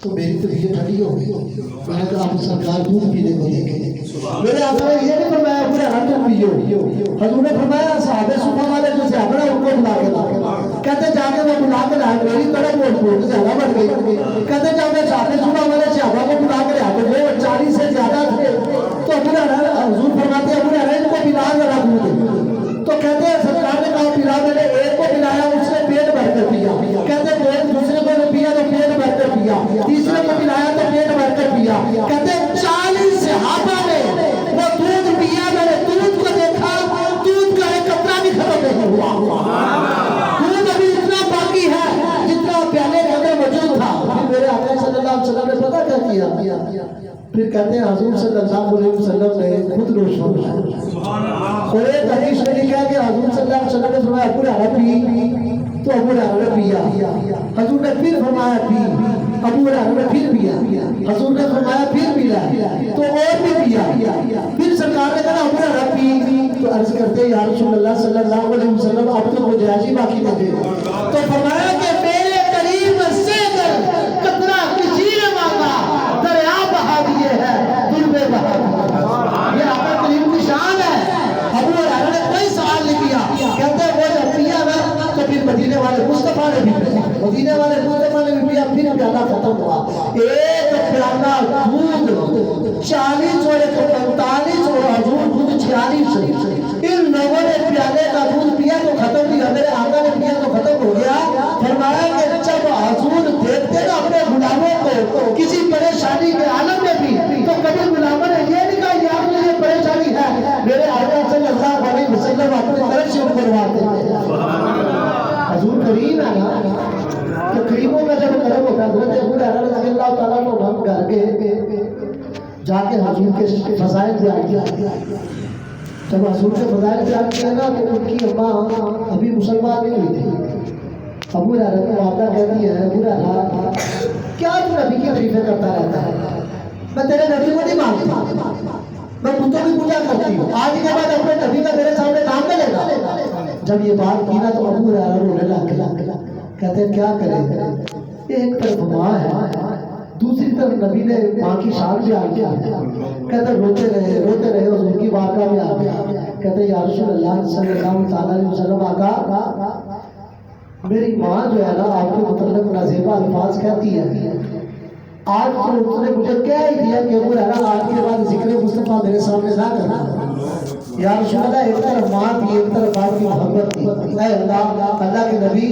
تو میری طبیعت ٹھنڈی ہو گئی. میں نے کہا آپ سرکار دودھ پینے کو دیکھیں. میرے آقا نے یہ نہیں فرمایا پورا ہاتھ پیو. حضور نے فرمایا صحابہ صبح والے جو صحابہ ان کو بلا کے لا کہتے جا کے وہ بلا کے لائے. میری طرف وہ زیادہ بڑھ گئی. کہتے جا کے صحابہ صبح والے صحابہ کو بلا کے لائے وہ 40 سے زیادہ تھے. تو حضور فرماتے ہیں ابو ہریرہ ان کو پلا ذرا دودھ. تو کہتے ہیں سرکار نے کہا پلا. میں نے ایک کو پلایا اس نے پیٹ بھر کر پیا. کہتے ہیں دوسرے کو نے پیا تو پیٹ بھر کر پیا. تیسرے کو پلایا تو پیٹ بھر کر پیا. کہتے ہیں 40 صحابہ نے وہ دودھ پیا. میں نے دودھ کو دیکھا دودھ کا ایک قطرہ بھی ختم نہیں ہوا. دودھ ابھی اتنا باقی ہے جتنا پیالے کے اندر موجود تھا. میرے آقا صلی اللہ علیہ وسلم نے پتہ کیا کیا؟ پھر کہتے ہیں حضور صلی اللہ علیہ وسلم نے خود نوش فرمایا. اور ایک حدیث میں لکھا ہے کہ حضور صلی اللہ علیہ وسلم نے فرمایا ابو ہریرہ پی تو ابو ہریرہ نے پیا. حضور نے پھر فرمایا پی. ابو ہریرہ نے پھر پیا. حضور نے فرمایا پھر پیا تو اور بھی پیا. پھر سرکار نے کہا ابو ہریرہ پی. تو عرض کرتے ہیں یا رسول اللہ صلی اللہ علیہ وسلم اب تو گنجائش ہی باقی نہ تھے. تو فرمایا کہ میرے قریب سے قطرہ کسی نے مانگا دریا بہا دیے ہے دل میں بہا دیے. یہ آقا کریم کی شان ہے. ابو ہریرہ نے کوئی سوال نہیں کیا. کہتے ہیں وہ جب پیا نا تو پھر مدینے والے مصطفیٰ نے بھی پیا. مدینے والے مصطفیٰ نے بھی پیا. پھر پیالہ ختم ہوا. ایک پیالہ دودھ 40 اور 45 اور حضور دودھ 46. ان لوگوں نے پیالے کا دودھ پیا تو ختم نہیں. میرے آقا نے پیا تو ختم ہو گیا. فرمایا کہ جب حضور دیکھتے نا اپنے غلاموں کو کسی پریشانی کے عالم میں بھی تو کبھی غلاموں نے یہ نہیں کہا یا مجھے یہ پریشانی ہے. میرے آقا صلی اللہ علیہ وسلم اپنی طرف سے کرواتے ہیں. حضور کریم ہے نا تو کریموں کا جب کرم ہوتا ہے. حضرت ابو ہریرہ رضی اللہ تعالیٰ عنہ ہم کر کے جا کے حضور کے فضائل بیان کیا. جب حضور کے فضائل بیان کیا نا تو ان کی اماں ابھی مسلمان نہیں ہوئی تھی. ابو ہریرہ کی والدہ کہتی ہے ابو ہریرہ کیا تو نبی کی تعریفیں کرتا رہتا ہے؟ میں تیرے نبی کو نہیں مانتا. میں بتوں کی پوجا کرتی ہوں. آج کے بعد اپنے نبی کا میرے سامنے نام نہ لینا. جب یہ بات کی نا تو ابو ہریرہ رونے لگ گیا. کہتے ہیں کیا کریں؟ ایک طرف ماں ہے دوسری طرف نبی نے ماں کی شان بھی آ گیا. کہتے ہیں روتے رہے حضور کی بارگاہ میں آ گیا. کہتے ہیں یا رسول اللہ صلی اللہ علیہ وسلم آقا میری ماں جو ہے نا آپ کے متعلق نازیبہ الفاظ کہتی ہے. آج تو اس نے مجھے کہہ ہی دیا کہ ابو ہریرہ آج کے بعد ذکر مصطفیٰ میرے سامنے نہ کرنا. یا رسول اللہ ایک طرف ماں تھی ایک طرف آپ کی محبت تھی. اے اللہ کے نبی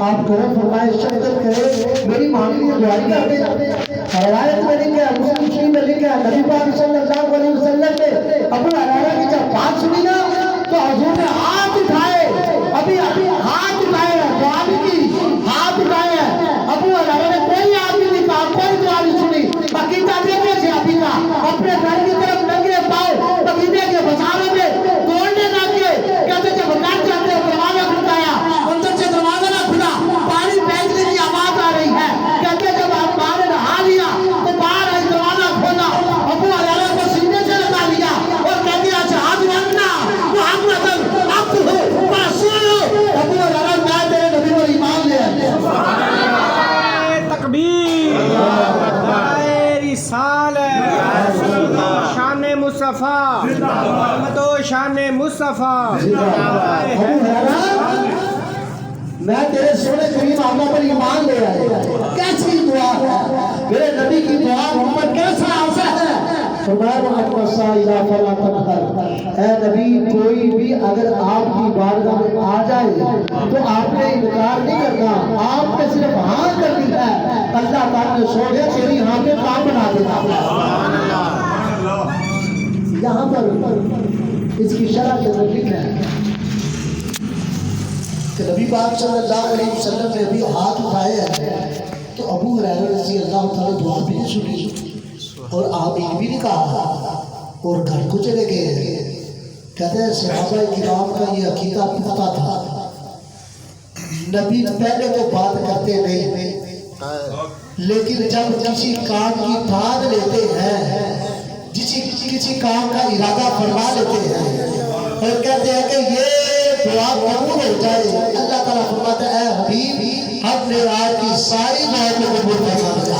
آپ کرم فرمائے شفقت کرے میری ماں کے لیے دعائی کر دے. روایت میں لکھا ہے مسلم میں لکھا ہے نبی پاک صلی اللہ علیہ وسلم نے ابو ہریرہ کی جب بات سنی نا تو حضور نے ہاتھ اٹھائے. ابھی ہاتھ اٹھائے ہیں دعا بھی کی. ہاتھ اٹھائے ہیں. ابو ہریرہ نے کوئی آدمی نہیں کہا کوئی دعا نہیں سنی. عقیدہ دیکھے سے ابھی کا اپنے گھر کی طرف ننگے پاؤں مدینے کے بازاروں میں دوڑنے لگے. کہتے جب گھر جاتے دروازہ کھٹایا اندر سے دروازہ نہ کھلا پانی پھینکنے کی آواز آ رہی ہے. کہتے جب آپ باہر نہا لیا تو باہر آئی دروازہ کھولا ابو ہریرہ کو سینے سے لگا لیا اور کہہ دیا اشہد ان محمد عبدہ ورسولہ. ابو ہریرہ میں تیرے نبی پر ایمان لے آیا. تکبیر رسالت شان مصطفیٰ محمد و شان مصطفیٰ. میں تیرے سونے کریم آقا پر ایمان لے آئے. کیسی دعا ہے میرے نبی کی دعا محمد کیسا آسا ہے. فرمایا محمد صلی فلا تنہر. اے نبی کوئی بھی اگر آپ کی بارگاہ میں آ جائے تو آپ نے انکار نہیں کرنا. آپ نے صرف ہاں کرنی ہے. اللہ تعالیٰ نے سوچے تیری ہاں کے کام بنا دینا. یہاں پر اس کی شرح کے اندر لکھا ہے کہ نبی پاک صلی اللہ علیہ وسلم نے ابھی ہاتھ اٹھائے ہیں تو ابو ہریرہ رضی اللہ تعالیٰ دعا بھی نہیں سنی اور آمین بھی نہیں کہا اور گھر کو چلے گئے. کہتے ہیں صحابہ کرام کا یہ عقیدہ پختہ تھا. نبی پہلے تو بات کرتے نہیں لیکن جب کسی کام کی ٹھان لیتے ہیں کسی کام کا ارادہ فرما لیتے ہیں اور کہتے ہیں کہ یہ دعا قبول ہو جائے. اللہ تعالیٰ فرماتا ہے اے حبیب ہم نے آپ کی ساری دعا کو قبول فرما دیا.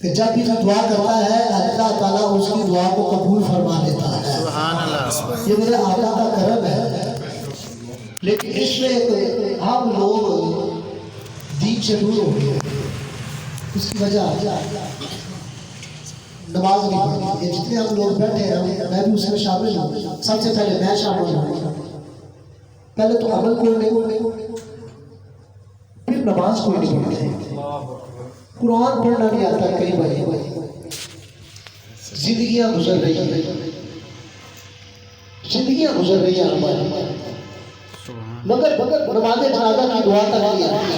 کہ جب بھی دعا کرتا ہے اللہ تعالیٰ اس کی دعا کو قبول فرما لیتا ہے. یہ میرے آقا کا کرم ہے. لیکن اس میں ہم لوگ دین سے دور ہو گئے. اس کی وجہ نماز نہیں پڑھتی. یہ جتنے ہم لوگ بیٹھے ہیں میں بھی اس میں شامل ہوں. سب سے پہلے میں شامل ہوں. پہلے تو عمل کوئی نہیں، پھر نماز کوئی نہیں پڑھتے. قرآن پڑھنا نہیں آتا کئی بار. زندگیاں گزر رہی ہیں ہماری، مگر نماز جنازہ کی دعا تک نہیں آتی.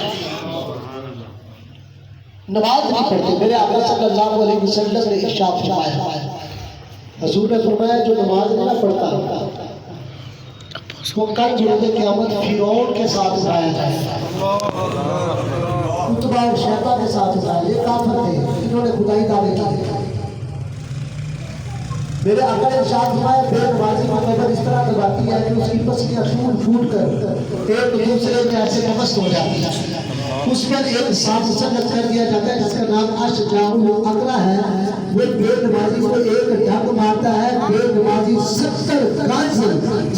نماز نہیں پڑھتے. میرے آقا صلی اللہ علیہ وسلم نے ارشاد فرمایا، حضور نے فرمایا جو نماز نہیں پڑھتا وہ کل روز قیامت فرعون کے ساتھ اٹھایا جائے گا، اتبا اور شیطان کے ساتھ اٹھایا. یہ کافر تھے، انہوں نے خدائی دعوے کی. میرے آقا نے ارشاد فرمایا بے نمازی کی قبر اس طرح دباتی ہے کہ اس کی پسلیاں پھوٹ کر ایک دوسرے میں ایسے مبست ہو جاتی ہے. اس پر ایک ساتھ سنت کر دیا جاتا ہے جس کا نام اشجاع الاقرا ہے. وہ بے نمازی کو ایک ڈھک مارتا ہے. بے نمازی 70 گز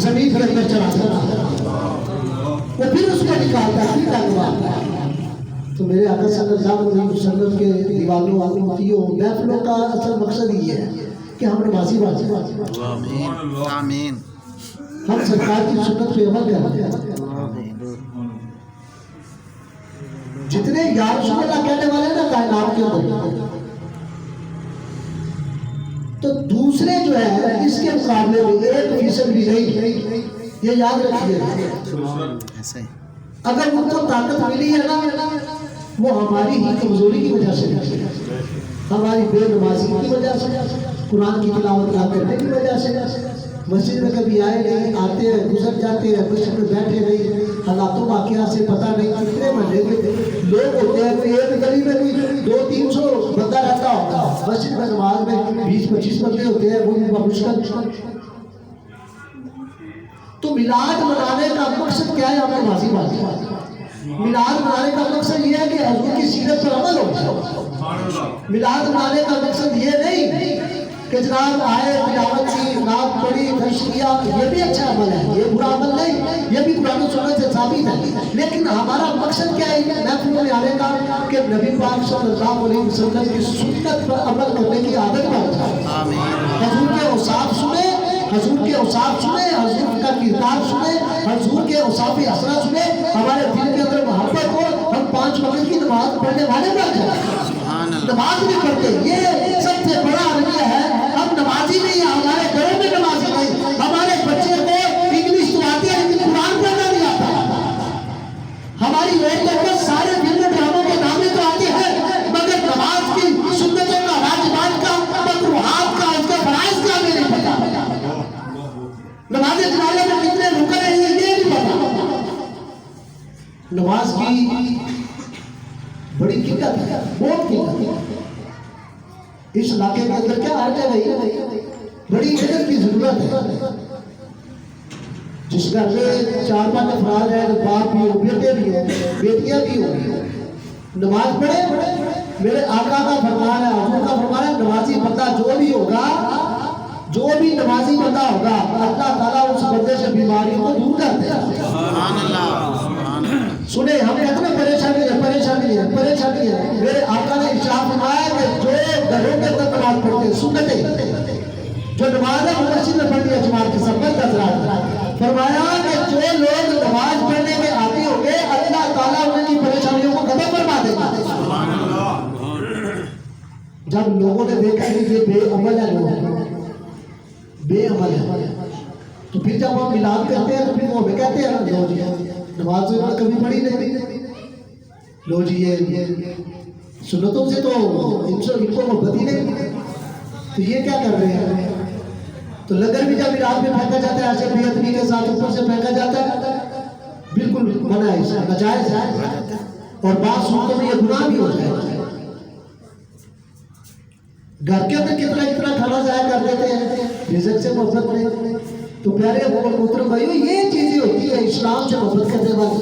زمین کے اندر چڑھاتا ہے، وہ پھر اس کو نکالتا ہے، پھر ڈھک مارتا ہے. تو میرے آقا صلی اللہ علیہ وسلم کے دیوانوں امتیوں محفلوں کا اصل مقصد یہ ہے کہ ہم نمازی بات آمین. ہم سرکار کی سنت پہ عمل کریں. جتنے یا رسول اللہ کہنے والے ہیں نا کائنات کے اندر، تو دوسرے جو ہے اس کے مقابلے میں 1% بھی نہیں. یہ یاد رکھیے. اگر ان کو طاقت ملی ہے نا وہ ہماری ہی کمزوری کی وجہ سے، ہماری بے نمازی کی وجہ سے، قرآن کی تلاوت نہ کرنے کی وجہ سے. مسجد میں کبھی آئے نہیں، آتے ہیں گزر جاتے ہیں، مسجد میں بیٹھے نہیں، حالاتوں واقعات سے پتہ نہیں. کتنے محلے میں لوگ ہوتے ہیں، کوئی ایک گلی میں کوئی 200-300 بندہ رہتا ہوتا، مسجد میں نماز میں 20-25 بندے ہوتے ہیں، وہ بھی مشکل. تو میلاد منانے کا مقصد کیا ہے؟ ہم نمازی بات. میلاد منانے کا مقصد یہ ہے کہ حضور کی سیرت پر عمل ہو جائے. میلاد منانے کا مقصد یہ نہیں کہ جناب آئے تلاوت کی، نعت پڑھی، خرچ کیا. یہ بھی اچھا عمل ہے، یہ برا عمل نہیں، یہ بھی قرآن و سنت سے ثابت ہے. لیکن ہمارا مقصد کیا ہے محفلوں میں آنے کا کہ نبی پاک صلی اللہ علیہ وسلم کی سنت پر عمل کرنے کی عادت بن جائے. حضور کے اوصاف سنیں، حضور کے اوصاف سنیں، حضور کا کردار سنیں، حضور کے اوصاف حسنہ سنیں. ہمارے دل کے اندر محبت ہو، ہم 5 وقت کی نماز پڑھنے والے بن جائیں. نماز نہیں پڑھتے، یہ سب سے بڑا رویہ ہے. ہم نمازی نہیں ہیں، ہمارے گھروں میں نمازی نہیں. ہمارے بچے کو انگلش تو آتی ہے لیکن قرآن پڑھنا نہیں آتا. ہماری عورتوں کو سارے فلم ڈراموں کے نامے تو آتے ہیں مگر نماز کی سنتوں کا، واجبات کا، مکروہات کا، اس کے فرائض کا بھی نہیں پتا. نماز جنازہ میں کتنے رکن ہیں یہ نہیں پتا. نماز کی بڑی قلت ہے، بہت قلت ہے. اس علاقے کے اندر کیا حرج ہے بھائی؟ بڑی علم کی ضرورت ہے. جس گھر میں 4-5 افراد ہیں، باپ بھی ہو، بیٹے بھی ہو، بیٹیاں بھی ہو، نماز پڑھے. میرے آقا کا فرمان ہے، حضور کا فرمان ہے، نمازی بندہ جو بھی ہوگا، جو بھی نمازی بندہ ہوگا، اللہ تعالیٰ اس بندے سے بیماریوں کو دور کرتے ہیں. سنیں، ہم کہتے ہیں پریشانی ہے. میرے آقا نے ارشاد فرمایا کہ جو گھروں کے اندر نماز پڑھتے ہیں، سنتیں جو نماز ہے وہ مسجد میں پڑھنی ہے جماعت کے ساتھ. فرمایا کہ جو لوگ نماز پڑھنے کے عادی ہوں گے اللہ تعالیٰ ان کی پریشانیوں کو ختم فرما دے گا. جب لوگوں نے دیکھا کہ یہ بے عمل ہے، بے عمل ہے، تو پھر جب ہم میلاد کرتے ہیں تو پھر وہ ہمیں کہتے ہیں لو جی نماز تو کبھی پڑھی نہیں، لو جی یہ سنتوں سے تو ان کو محبت ہی نہیں، تو یہ کیا کر رہے ہیں. تو لنگر بھی جب میلاد میں پھینکا جاتا ہے ایسے بے ادبی کے ساتھ اوپر سے پھینکا جاتا ہے، بالکل منع ہے، ناجائز ہے. اور بعض صورتوں میں یہ گناہ بھی ہو جائے. گھر کے اندر کتنا کھانا ضائع کر دیتے ہیں رزق سے محبت نہیں. تو پیارے محترم بھائیو یہ چیزیں ہوتی ہے اسلام سے محبت کرنے والی.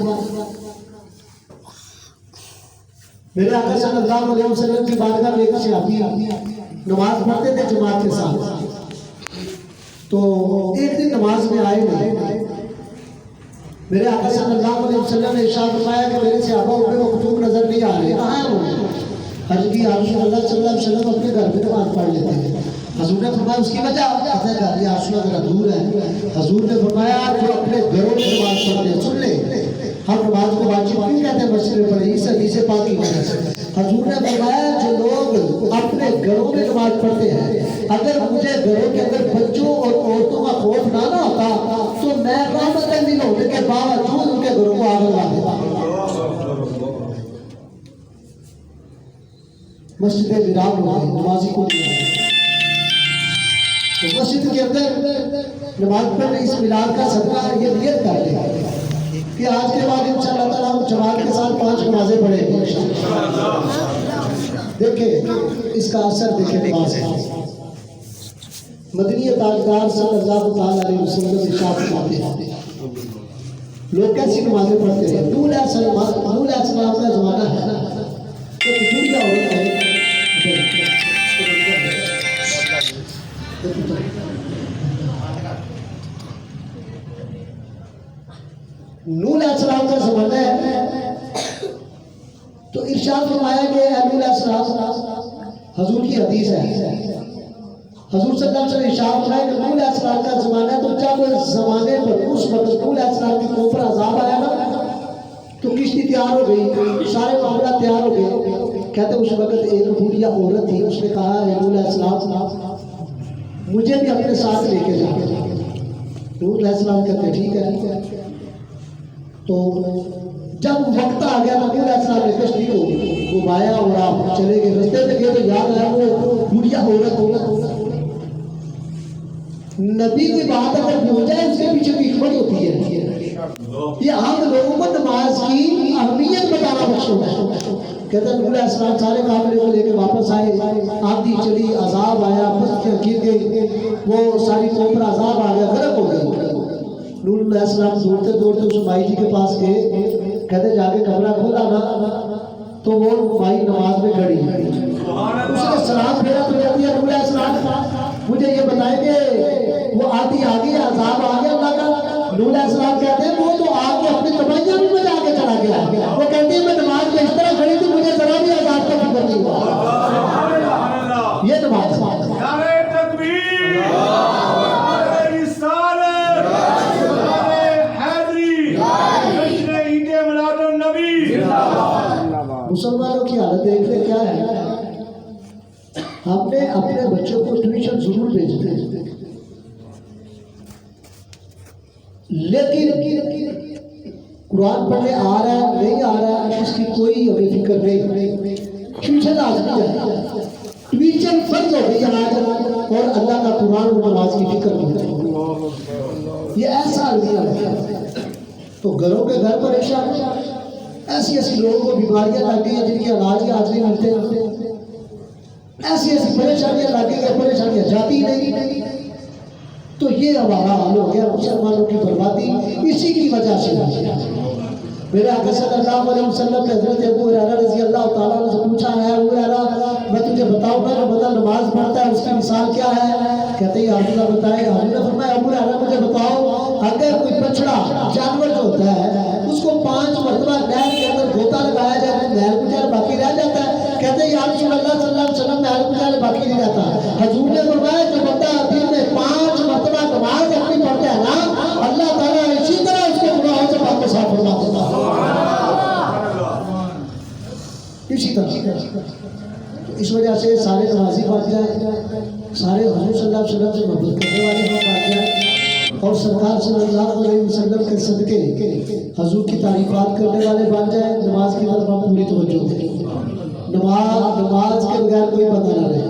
میرے آقا صلی اللہ علیہ وسلم کی بارگاہ میں ایک صحابی نماز پڑھتے تھے جماعت کے ساتھ. تو ایک دن نماز میں آئے نہیں. میرے آقا صلی اللہ علیہ وسلم نے ارشاد فرمایا کہ میرے صحابہ کو مکتوب نظر نہیں آ رہے. کہاں ہیں وہ؟ حضرت کی رسول اللہ صلی اللہ علیہ وسلم اپنے گھر میں نماز پڑھ لیتے ہیں. حضور نے فرمایا اس کی وجہ کہتے ہیں گھر یا رسول اللہ دور ہے. حضور نے فرمایا جو اپنے گھروں میں نماز پڑھتے ہیں, سن لے ہم نماز کو واجب کیوں کہتے ہیں مسجد میں پڑھیں, اس حدیث پاک کی وجہ سے. حضور نے فرمایا جو لوگ اپنے گھروں میں نماز پڑھتے ہیں, اگر مجھے گھروں کے اندر بچوں اور عورتوں کا خوف نہ ہوتا تو میں رحمت نہیں ہونے کے باوجود ان کے گھروں کو آگ لگا دیتا. مسجدیں ویران ہو گئی, نمازی کو نہیں ہے. تو مسجد کے اندر نماز پڑھنے اس میلاد کا صدقہ یہ نیت کر لے کہ آج کے بعد انشاءاللہ تعالیٰ ہم جماعت کے ساتھ 5 نمازیں پڑھیں گے. دیکھیں اس کا اثر دیکھیں نماز ہے. مدنی تاجدار صلی اللہ علیہ وسلم ارشاد فرماتے ہیں لوگ کیسی نمازیں پڑھتے ہیں. نوح علیہ السلام کا زمانہ ہے نا, تو بزرگ کیا ہوتا ہے. نوح علیہ السلام کا زمانہ ہے, تو ارشاد فرمایا کہ نوح علیہ السلام, حضور کی حدیث ہے, حضور صلی اللہ علیہ وسلم ارشاد فرمایا کہ نوح علیہ السلام کا زمانہ ہے, تو جب زمانے پر اس وقت نوح علیہ السلام کی قوم پر عذاب آیا نا, تو کشتی تیار ہو گئی, سارے معاملات تیار ہو گئے. کہتے اس وقت ایک بوڑھیا عورت تھی, اس نے کہا نوح علیہ السلام مجھے بھی اپنے ساتھ لے کے جا. نوح علیہ السلام کہتے ٹھیک ہے. تو جب وقت آ گیا نبی علیہ السلام نے کشتی کو گھمایا اور آپ چلے گئے. رستے میں گئے تو یاد آیا وہ بڑھیا عورت. نبی کی بات اگر ہو جائے اس کے پیچھے کی حکمت ہوتی ہے. یہ عام لوگوں کو نماز کی اہمیت بتانا مقصود ہے. کہتے ہیں نبی علیہ السلام سارے قافلے کو لے کے واپس آئے, آندھی چلی, عذاب آیا, بستیاں گر گئی, وہ ساری قوم پر عذاب آ گیا, غرق ہو گئی. نوح علیہ السلام دوڑتے دوڑتے اس مائی جی کے پاس گئے. کہتے جا کے کمرہ کھولا نا, تو وہ مائی نماز میں کھڑی. اس نے سلام پھیرا تو کہتی ہے نوح علیہ السلام مجھے یہ بتائیں کہ وہ آتی آ گئی, عذاب آ گیا اللہ کا. نوح علیہ السلام کہتے ہیں وہ تو آ کے اپنی تباہیاں بھی بجا کے چلا گیا. وہ کہتی ہے میں نماز میں اس طرح کھڑی تھی مجھے ذرا بھی عذاب کا فکر نہیں ہوا. یہ نماز مسلمانوں کی حالت دیکھتے کیا ہے. ہم نے اپنے بچوں کو ٹیوشن ضرور بھیجتے ہیں, لیکن قرآن پڑھنے آ رہا ہے نہیں آ رہا ہے اس کی کوئی ہمیں فکر نہیں. ٹیوشن آزمی ہے, ٹیوشن فرض ہو گئی آج, اور اللہ کا قرآن و نماز کی فکر نہیں. یہ ایسا ہے. تو گھروں کے گھر پریشان, ایسی ایسی لوگوں کو بیماریاں لگ گئی ہیں جن کے علاج آج نہیں ملتے. ایسی ایسی پریشانیاں لگ گئی ہیں, پریشانیاں جاتی نہیں. تو یہ ہمارا حال ہو گیا. مسلمانوں کی بربادی اسی کی وجہ سے. میرے آقا صلی اللہ علیہ وسلم نے حضرت ابو ہریرہ رضی اللہ تعالیٰ عنہ سے پوچھا ہے ابو ہریرہ میں تجھے بتاؤں گا جو بندہ نماز پڑھتا ہے اس کی مثال کیا ہے. کہتے ہیں حضور نے بتائے. حضور نے فرمایا ابو ہریرہ مجھے بتاؤ اگر کوئی بچڑا جانور جو ہوتا ہے اس کو 5 مرتبہ نہر کے اندر گوتا لگایا جائے تو نہر گزر باقی رہ جاتا ہے. کہتے ہیں یا رسول اللہ صلی اللہ علیہ وسلم نہر گزر باقی نہیں رہتا. حضور نے فرمایا جو بندہ دن میں 5 مرتبہ نماز اپنی پڑھتا ہے نا اللہ تعالیٰ اسی طرح اس کے گناہوں سے پاک و صاف فرما دیتا ہے. اسی طرح اس وجہ سے سارے نمازی بن جائیں, سارے حضور صلی اللہ علیہ وسلم سے محبت کرنے والے ہم بن جائیں, اور سرکار صلی اللہ علیہ وسلم کے صدقے حضور کی تعریفات کرنے والے بن جائیں. نماز کی طرف ہم پوری توجہ دیں. نماز کے بغیر کوئی بندہ نہ رہے.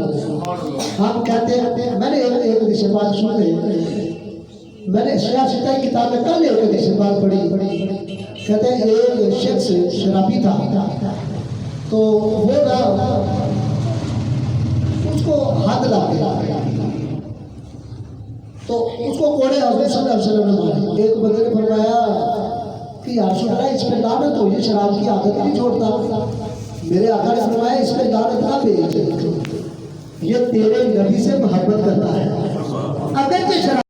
ہم کہتے ہیں میں نے ایک حدیث پاک سنتے, میں نے سیاست کی کتاب میں کل ایک حدیث پاک پڑھی. کہتے ہیں ایک شخص شرابی تھا, تو وہ اس کو حد لگ گیا, تو اس کو کوڑے حضور صلی اللہ علیہ وسلم نے مارے. ایک بندے نے فرمایا کہ یا رسول اللہ اس پہ لعنت ہو, یہ شراب کی عادت نہیں چھوڑتا. میرے آقا نے فرمایا اس پہ لعنت نہ بھیج، یہ تیرے نبی سے محبت کرتا ہے، اگرچہ